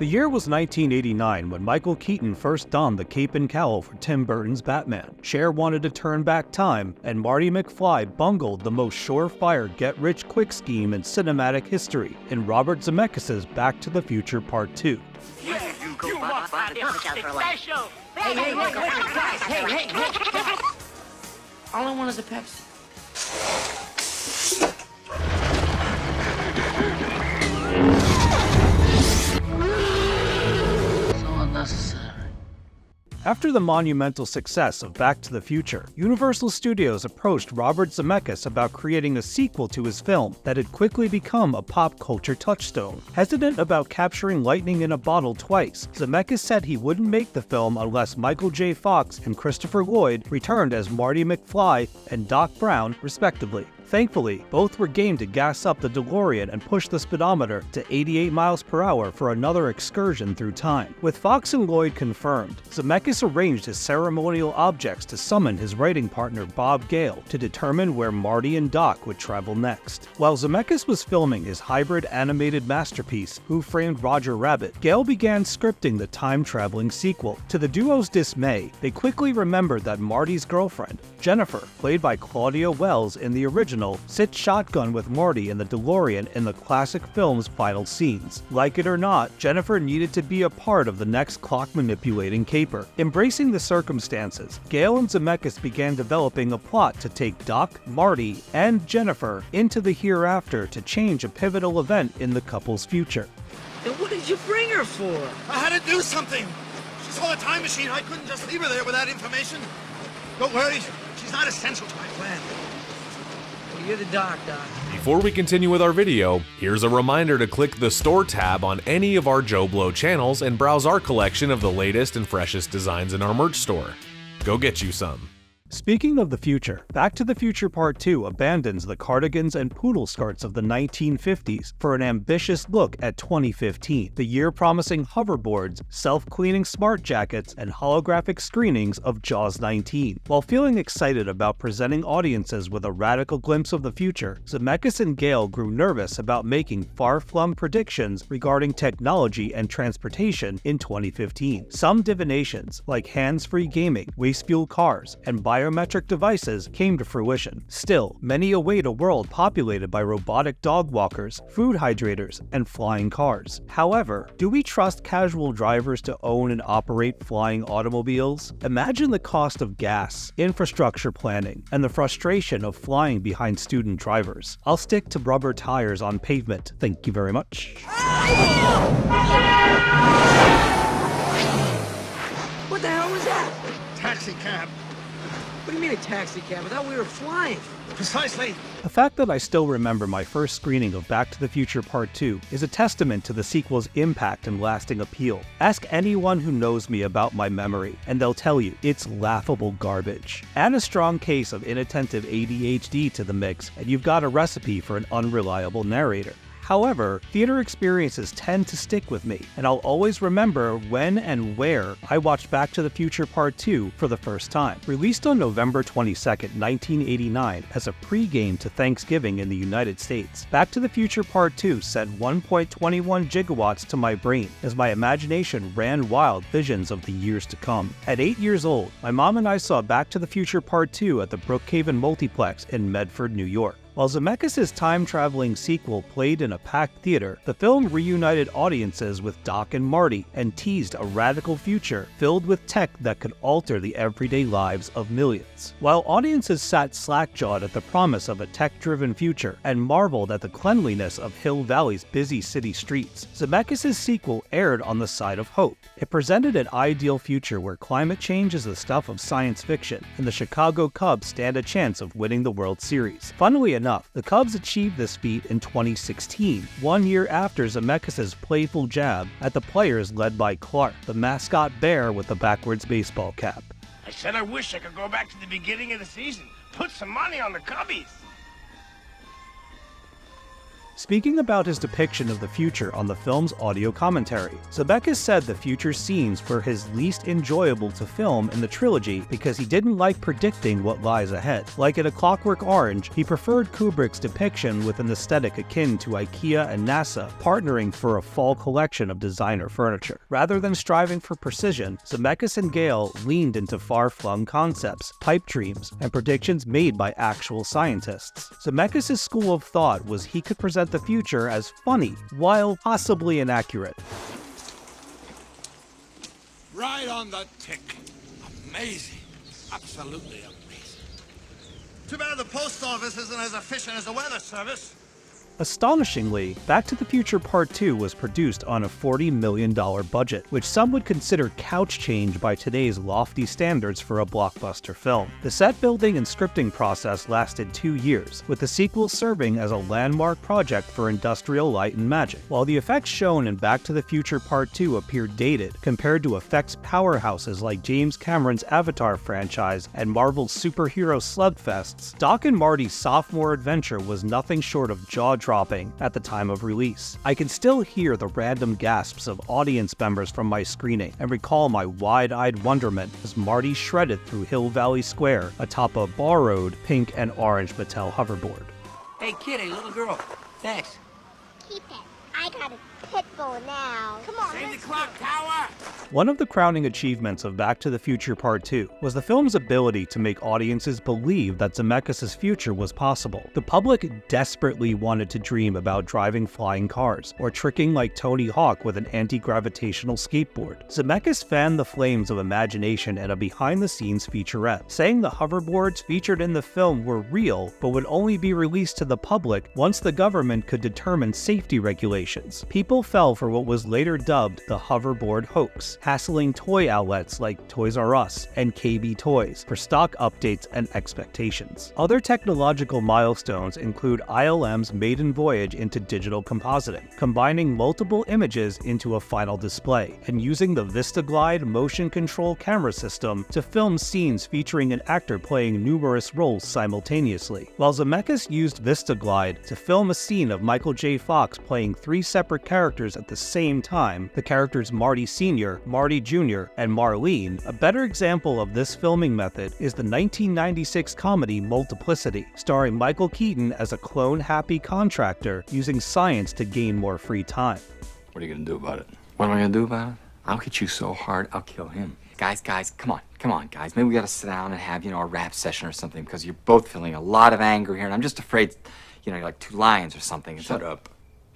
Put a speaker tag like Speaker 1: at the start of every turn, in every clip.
Speaker 1: The year was 1989 when Michael Keaton first donned the cape and cowl for Tim Burton's Batman. Cher wanted to turn back time, and Marty McFly bungled the most surefire get-rich-quick scheme in cinematic history in Robert Zemeckis' Back to the Future Part 2.
Speaker 2: Hey, all I want is a Pepsi. So unnecessary.
Speaker 1: After the monumental success of Back to the Future, Universal Studios approached Robert Zemeckis about creating a sequel to his film that had quickly become a pop culture touchstone. Hesitant about capturing lightning in a bottle twice, Zemeckis said he wouldn't make the film unless Michael J. Fox and Christopher Lloyd returned as Marty McFly and Doc Brown, respectively. Thankfully, both were game to gas up the DeLorean and push the speedometer to 88 miles per hour for another excursion through time. With Fox and Lloyd confirmed, Zemeckis arranged his ceremonial objects to summon his writing partner Bob Gale to determine where Marty and Doc would travel next. While Zemeckis was filming his hybrid animated masterpiece, Who Framed Roger Rabbit, Gale began scripting the time-traveling sequel. To the duo's dismay, they quickly remembered that Marty's girlfriend, Jennifer, played by Claudia Wells in the original, sits shotgun with Marty in the DeLorean in the classic film's final scenes. Like it or not, Jennifer needed to be a part of the next clock-manipulating caper. Embracing the circumstances, Gale and Zemeckis began developing a plot to take Doc, Marty, and Jennifer into the hereafter to change a pivotal event in the couple's future.
Speaker 2: Then what did you bring her for?
Speaker 3: I had to do something. She saw a time machine. I couldn't just leave her there without information. Don't worry, she's not essential to my plan.
Speaker 2: You're the Doc.
Speaker 4: Before we continue with our video, here's a reminder to click the Store tab on any of our JoBlo channels and browse our collection of the latest and freshest designs in our merch store. Go get you some.
Speaker 1: Speaking of the future, Back to the Future Part 2 abandons the cardigans and poodle skirts of the 1950s for an ambitious look at 2015, the year promising hoverboards, self-cleaning smart jackets, and holographic screenings of Jaws 19. While feeling excited about presenting audiences with a radical glimpse of the future, Zemeckis and Gale grew nervous about making far-flung predictions regarding technology and transportation in 2015. Some divinations, like hands-free gaming, waste-fuel cars, and biometric devices came to fruition. Still, many await a world populated by robotic dog walkers, food hydrators, and flying cars. However, do we trust casual drivers to own and operate flying automobiles? Imagine the cost of gas, infrastructure planning, and the frustration of flying behind student drivers. I'll stick to rubber tires on pavement. Thank you very much.
Speaker 2: What the hell was that?
Speaker 3: Taxi cab.
Speaker 2: What do you mean a taxi cab? I thought we were flying.
Speaker 3: Precisely.
Speaker 1: The fact that I still remember my first screening of Back to the Future Part 2 is a testament to the sequel's impact and lasting appeal. Ask anyone who knows me about my memory, and they'll tell you it's laughable garbage. Add a strong case of inattentive ADHD to the mix, and you've got a recipe for an unreliable narrator. However, theater experiences tend to stick with me, and I'll always remember when and where I watched Back to the Future Part 2 for the first time. Released on November 22, 1989 as a pre-game to Thanksgiving in the United States, Back to the Future Part 2 sent 1.21 gigawatts to my brain as my imagination ran wild visions of the years to come. At 8 years old, my mom and I saw Back to the Future Part 2 at the Brookhaven Multiplex in Medford, New York. While Zemeckis' time-traveling sequel played in a packed theater, the film reunited audiences with Doc and Marty and teased a radical future filled with tech that could alter the everyday lives of millions. While audiences sat slack-jawed at the promise of a tech-driven future and marveled at the cleanliness of Hill Valley's busy city streets, Zemeckis' sequel erred on the side of hope. It presented an ideal future where climate change is the stuff of science fiction and the Chicago Cubs stand a chance of winning the World Series. Funnily enough, the Cubs achieved this feat in 2016, 1 year after Zemeckis' playful jab at the players led by Clark, the mascot bear with the backwards baseball cap.
Speaker 5: I said I wish I could go back to the beginning of the season. Put some money on the Cubbies.
Speaker 1: Speaking about his depiction of the future on the film's audio commentary, Zemeckis said the future scenes were his least enjoyable to film in the trilogy because he didn't like predicting what lies ahead. Like in A Clockwork Orange, he preferred Kubrick's depiction with an aesthetic akin to IKEA and NASA partnering for a fall collection of designer furniture. Rather than striving for precision, Zemeckis and Gale leaned into far-flung concepts, pipe dreams, and predictions made by actual scientists. Zemeckis' school of thought was he could present the future as funny, while possibly inaccurate.
Speaker 5: Right on the tick. Amazing. Absolutely amazing.
Speaker 3: Too bad the post office isn't as efficient as the weather service.
Speaker 1: Astonishingly, Back to the Future Part 2 was produced on a $40 million budget, which some would consider couch change by today's lofty standards for a blockbuster film. The set building and scripting process lasted 2 years, with the sequel serving as a landmark project for industrial light and magic. While the effects shown in Back to the Future Part 2 appear dated compared to effects powerhouses like James Cameron's Avatar franchise and Marvel's superhero slugfests, Doc and Marty's sophomore adventure was nothing short of jaw-dropping at the time of release. I can still hear the random gasps of audience members from my screening and recall my wide-eyed wonderment as Marty shredded through Hill Valley Square atop a borrowed pink and orange Mattel hoverboard.
Speaker 2: Hey, kid, hey, little girl. Thanks.
Speaker 6: Keep it. I got a pit bull now. Come on,
Speaker 5: Save the
Speaker 6: let's
Speaker 5: clock tower!
Speaker 1: One of the crowning achievements of Back to the Future Part 2 was the film's ability to make audiences believe that Zemeckis' future was possible. The public desperately wanted to dream about driving flying cars, or tricking like Tony Hawk with an anti-gravitational skateboard. Zemeckis fanned the flames of imagination in a behind-the-scenes featurette, saying the hoverboards featured in the film were real, but would only be released to the public once the government could determine safety regulations. People fell for what was later dubbed the hoverboard hoax, hassling toy outlets like Toys R Us and KB Toys for stock updates and expectations. Other technological milestones include ILM's maiden voyage into digital compositing, combining multiple images into a final display, and using the VistaGlide motion control camera system to film scenes featuring an actor playing numerous roles simultaneously. While Zemeckis used VistaGlide to film a scene of Michael J. Fox playing 3 separate characters at the same time, the characters Marty Sr., Marty Jr., and Marlene, a better example of this filming method is the 1996 comedy Multiplicity, starring Michael Keaton as a clone-happy contractor using science to gain more free time.
Speaker 7: What are you gonna do about it?
Speaker 8: What am I gonna do about it? I'll hit you so hard, I'll kill him. Guys, come on, guys. Maybe we gotta sit down and have, a rap session or something, because you're both feeling a lot of anger here, and I'm just afraid, you're like 2 lions or something.
Speaker 7: Shut up.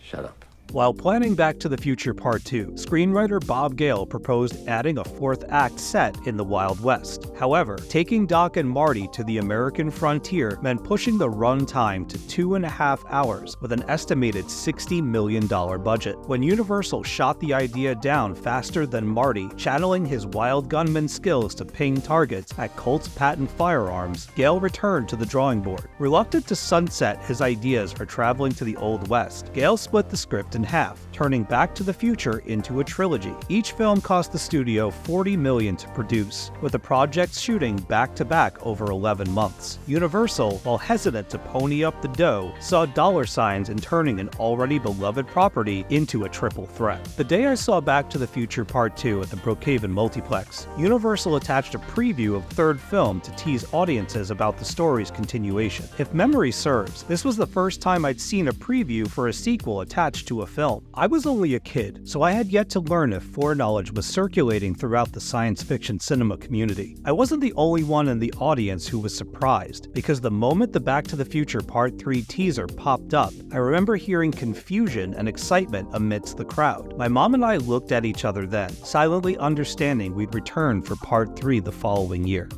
Speaker 8: Shut up.
Speaker 1: While planning Back to the Future Part 2, screenwriter Bob Gale proposed adding a 4th act set in the Wild West. However, taking Doc and Marty to the American frontier meant pushing the runtime to 2.5 hours with an estimated $60 million budget. When Universal shot the idea down faster than Marty, channeling his wild gunman skills to ping targets at Colt's patent firearms, Gale returned to the drawing board. Reluctant to sunset his ideas for traveling to the Old West, Gale split the script in half, turning Back to the Future into a trilogy. Each film cost the studio $40 million to produce, with the projects shooting back-to-back over 11 months. Universal, while hesitant to pony up the dough, saw dollar signs in turning an already beloved property into a triple threat. The day I saw Back to the Future Part 2 at the Brookhaven Multiplex, Universal attached a preview of the 3rd film to tease audiences about the story's continuation. If memory serves, this was the first time I'd seen a preview for a sequel attached to a film. I was only a kid, so I had yet to learn if foreknowledge was circulating throughout the science fiction cinema community. I wasn't the only one in the audience who was surprised, because the moment the Back to the Future Part 3 teaser popped up, I remember hearing confusion and excitement amidst the crowd. My mom and I looked at each other then, silently understanding we'd return for Part 3 the following year.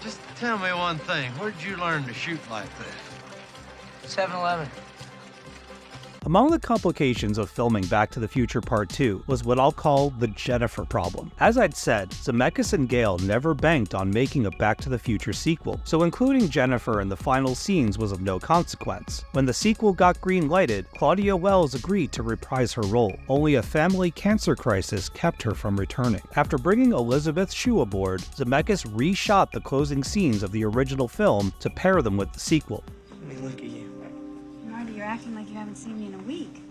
Speaker 5: Just tell me one thing. Where'd you learn to shoot like that?
Speaker 2: 7-Eleven.
Speaker 1: Among the complications of filming Back to the Future Part 2 was what I'll call the Jennifer problem. As I'd said, Zemeckis and Gale never banked on making a Back to the Future sequel, so including Jennifer in the final scenes was of no consequence. When the sequel got green-lighted, Claudia Wells agreed to reprise her role. Only a family cancer crisis kept her from returning. After bringing Elizabeth Shue aboard, Zemeckis reshot the closing scenes of the original film to pair them with the sequel.
Speaker 2: Let me look at you.
Speaker 9: Marty, you're
Speaker 7: acting like you haven't seen me in a week.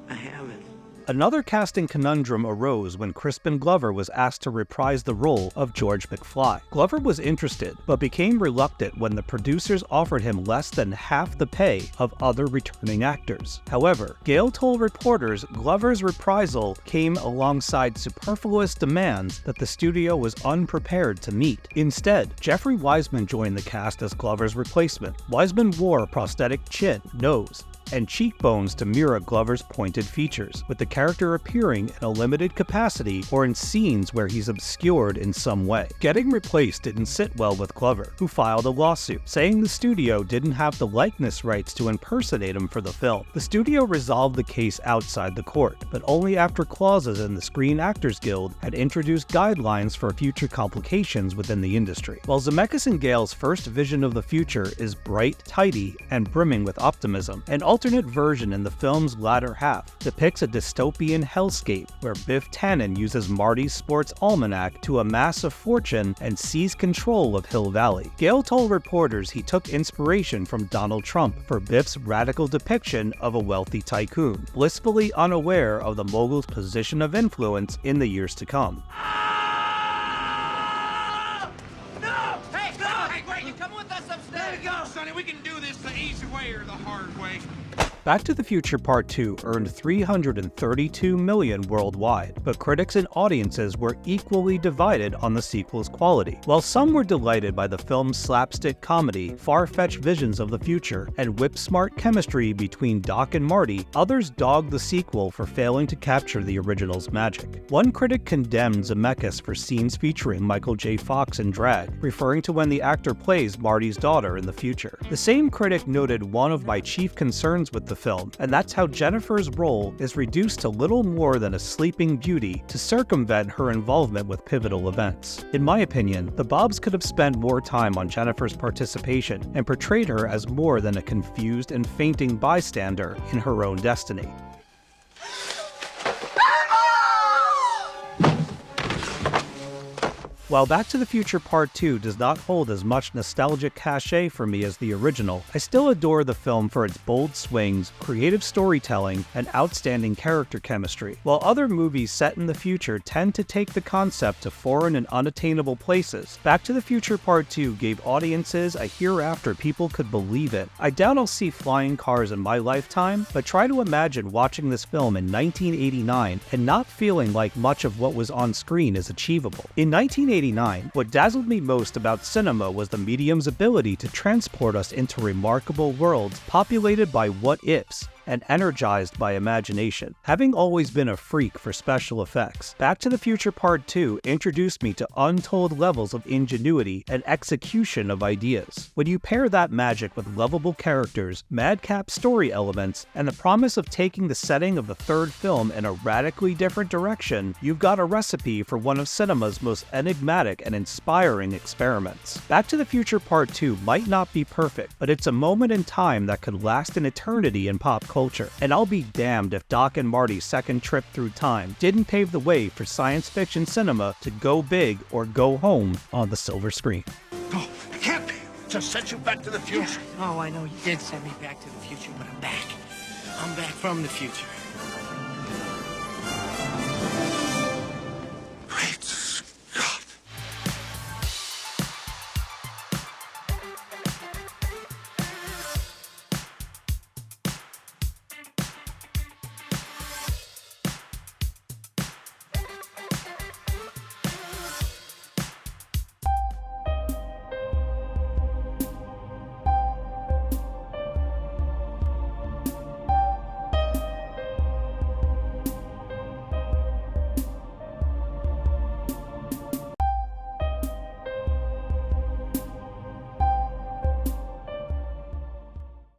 Speaker 2: I haven't.
Speaker 1: Another casting conundrum arose when Crispin Glover was asked to reprise the role of George McFly. Glover was interested, but became reluctant when the producers offered him less than half the pay of other returning actors. However, Gale told reporters Glover's reprisal came alongside superfluous demands that the studio was unprepared to meet. Instead, Jeffrey Wiseman joined the cast as Glover's replacement. Wiseman wore a prosthetic chin, nose, and cheekbones to mirror Glover's pointed features, with the character appearing in a limited capacity or in scenes where he's obscured in some way. Getting replaced didn't sit well with Glover, who filed a lawsuit, saying the studio didn't have the likeness rights to impersonate him for the film. The studio resolved the case outside the court, but only after clauses in the Screen Actors Guild had introduced guidelines for future complications within the industry. While Zemeckis and Gale's first vision of the future is bright, tidy, and brimming with optimism, an alternate version in the film's latter half depicts a dystopian hellscape where Biff Tannen uses Marty's sports almanac to amass a fortune and seize control of Hill Valley. Gale told reporters he took inspiration from Donald Trump for Biff's radical depiction of a wealthy tycoon, blissfully unaware of the mogul's position of influence in the years to come.
Speaker 5: Hey, wait, you come with us upstairs? There you go, Sonny. We can do this the easy way or the hard way.
Speaker 1: Back to the Future Part 2 earned $332 million worldwide, but critics and audiences were equally divided on the sequel's quality. While some were delighted by the film's slapstick comedy, far-fetched visions of the future, and whip-smart chemistry between Doc and Marty, others dogged the sequel for failing to capture the original's magic. One critic condemned Zemeckis for scenes featuring Michael J. Fox in drag, referring to when the actor plays Marty's daughter in the future. The same critic noted one of my chief concerns with the film, and that's how Jennifer's role is reduced to little more than a sleeping beauty to circumvent her involvement with pivotal events. In my opinion, the Bobs could have spent more time on Jennifer's participation and portrayed her as more than a confused and fainting bystander in her own destiny. While Back to the Future Part 2 does not hold as much nostalgic cachet for me as the original, I still adore the film for its bold swings, creative storytelling, and outstanding character chemistry. While other movies set in the future tend to take the concept to foreign and unattainable places, Back to the Future Part 2 gave audiences a hereafter people could believe in. I doubt I'll see flying cars in my lifetime, but try to imagine watching this film in 1989 and not feeling like much of what was on screen is achievable. In 1989, what dazzled me most about cinema was the medium's ability to transport us into remarkable worlds populated by what-ifs and energized by imagination. Having always been a freak for special effects, Back to the Future Part 2 introduced me to untold levels of ingenuity and execution of ideas. When you pair that magic with lovable characters, madcap story elements, and the promise of taking the setting of the third film in a radically different direction, you've got a recipe for one of cinema's most enigmatic and inspiring experiments. Back to the Future Part 2 might not be perfect, but it's a moment in time that could last an eternity in pop culture, and I'll be damned if Doc and Marty's second trip through time didn't pave the way for science fiction cinema to go big or go home on the silver screen.
Speaker 3: No, it can't be. Just sent you back to the future.
Speaker 2: Oh, I know you did send me back to the future, but I'm back. I'm back from the future.